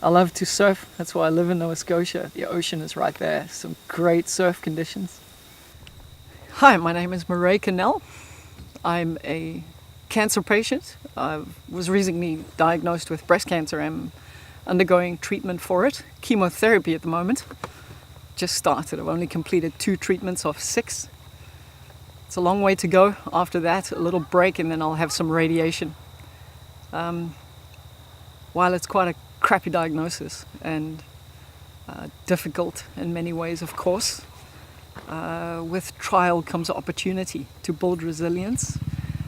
I love to surf. That's why I live in Nova Scotia. The ocean is right there. Some great surf conditions. Hi, my name is Marijke. I'm a cancer patient. I was recently diagnosed with breast cancer. I'm undergoing treatment for it. Chemotherapy at the moment. Just started. I've only completed 2 treatments of 6. It's a long way to go. After that, a little break, and then I'll have some radiation. While it's quite a crappy diagnosis and difficult in many ways, of course, with trial comes opportunity to build resilience,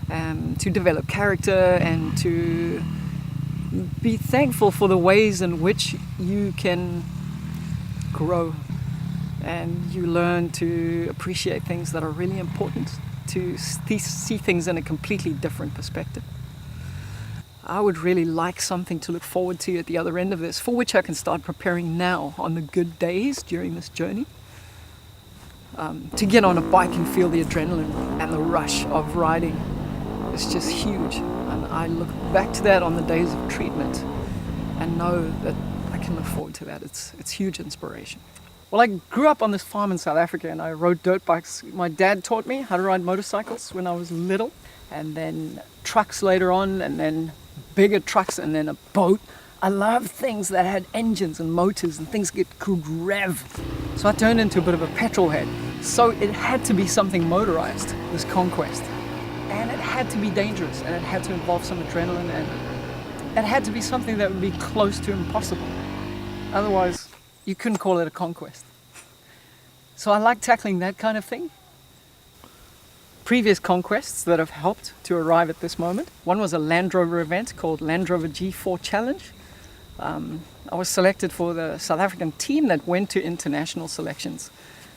to develop character, and to be thankful for the ways in which you can grow, and you learn to appreciate things that are really important, to see things in a completely different perspective. I would really like something to look forward to at the other end of this, for which I can start preparing now on the good days during this journey. To get on a bike and feel the adrenaline and the rush of riding is just huge. And I look back to that on the days of treatment and know that I can look forward to that. It's huge inspiration. Well, I grew up on this farm in South Africa and I rode dirt bikes. My dad taught me how to ride motorcycles when I was little, and then trucks later on, and then bigger trucks, and then a boat. I love things that had engines and motors and things that could rev. So I turned into a bit of a petrol head. So it had to be something motorized, this Conquest. And it had to be dangerous, and it had to involve some adrenaline, and it had to be something that would be close to impossible. Otherwise, you couldn't call it a conquest. So I like tackling that kind of thing. Previous conquests that have helped to arrive at this moment. One was a Land Rover event called Land Rover G4 Challenge. I was selected for the South African team that went to international selections.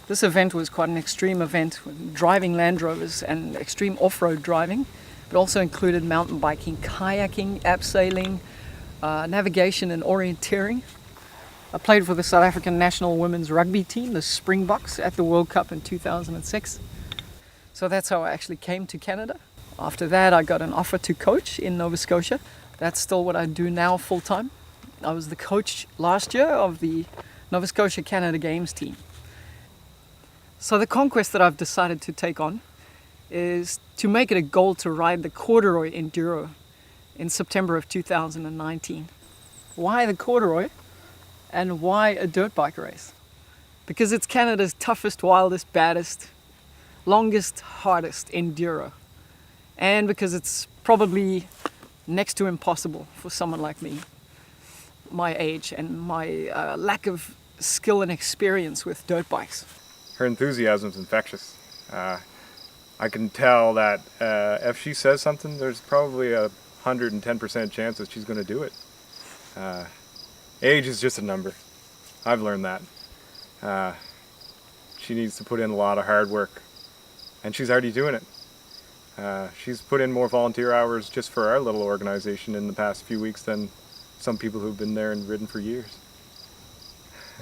This event was quite an extreme event, driving Land Rovers and extreme off-road driving, but also included mountain biking, kayaking, abseiling, navigation and orienteering. I played for the South African national women's rugby team, the Springboks, at the World Cup in 2006. So that's how I actually came to Canada. After that, I got an offer to coach in Nova Scotia. That's still what I do now full-time. I was the coach last year of the Nova Scotia Canada Games team. So the conquest that I've decided to take on is to make it a goal to ride the corduroy enduro in September of 2019. Why the corduroy and why a dirt bike race? Because it's Canada's toughest, wildest, baddest, longest, hardest enduro, and because it's probably next to impossible for someone like me, my age and my lack of skill and experience with dirt bikes. Her enthusiasm is infectious. I can tell that if she says something, there's probably 110% chance that she's going to do it. Age is just a number. I've learned that. She needs to put in a lot of hard work. And she's already doing it. She's put in more volunteer hours just for our little organization in the past few weeks than some people who've been there and ridden for years.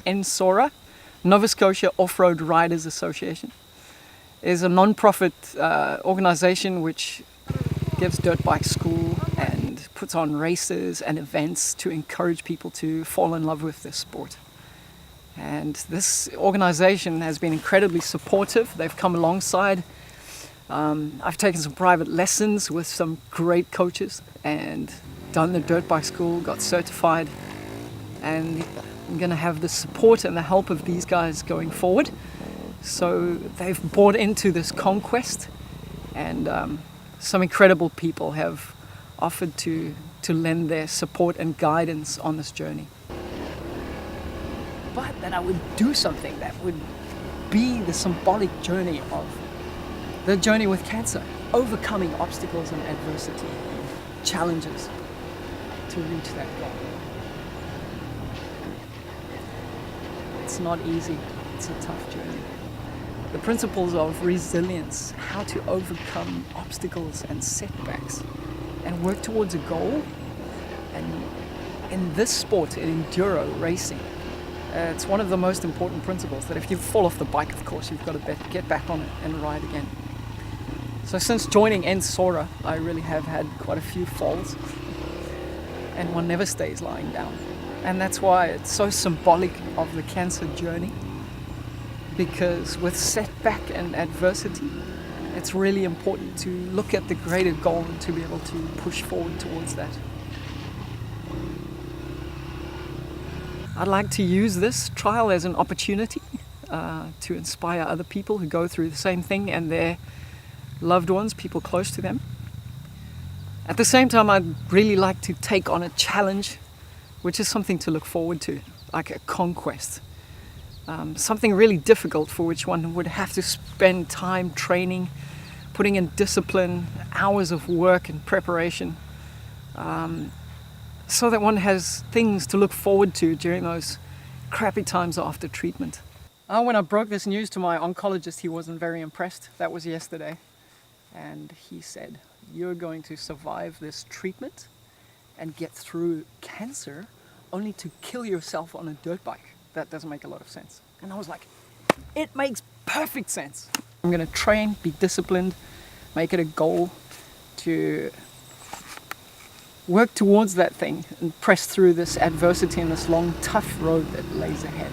NSORRA, Nova Scotia Off-Road Riders Association, is a non-profit organization which gives dirt bike school and puts on races and events to encourage people to fall in love with this sport. And this organization has been incredibly supportive. They've come alongside. I've taken some private lessons with some great coaches and done the dirt bike school, got certified, and I'm going to have the support and the help of these guys going forward. So they've bought into this conquest, and some incredible people have offered to lend their support and guidance on this journey. But that I would do something that would be the symbolic journey of the journey with cancer, overcoming obstacles and adversity, challenges to reach that goal. It's not easy, it's a tough journey. The principles of resilience, how to overcome obstacles and setbacks and work towards a goal. And in this sport, in enduro racing, it's one of the most important principles that if you fall off the bike, of course, you've got to get back on it and ride again. So since joining NSORRA, I really have had quite a few falls, and one never stays lying down. And that's why it's so symbolic of the cancer journey, because with setback and adversity, it's really important to look at the greater goal and to be able to push forward towards that. I'd like to use this trial as an opportunity to inspire other people who go through the same thing and their loved ones, people close to them. At the same time, I'd really like to take on a challenge, which is something to look forward to, like a conquest. Something really difficult for which one would have to spend time training, putting in discipline, hours of work and preparation, so that one has things to look forward to during those crappy times after treatment. When I broke this news to my oncologist, he wasn't very impressed. That was yesterday. And he said, "You're going to survive this treatment and get through cancer only to kill yourself on a dirt bike. That doesn't make a lot of sense." And I was like, it makes perfect sense. I'm going to train, be disciplined, make it a goal to work towards that thing and press through this adversity and this long, tough road that lays ahead.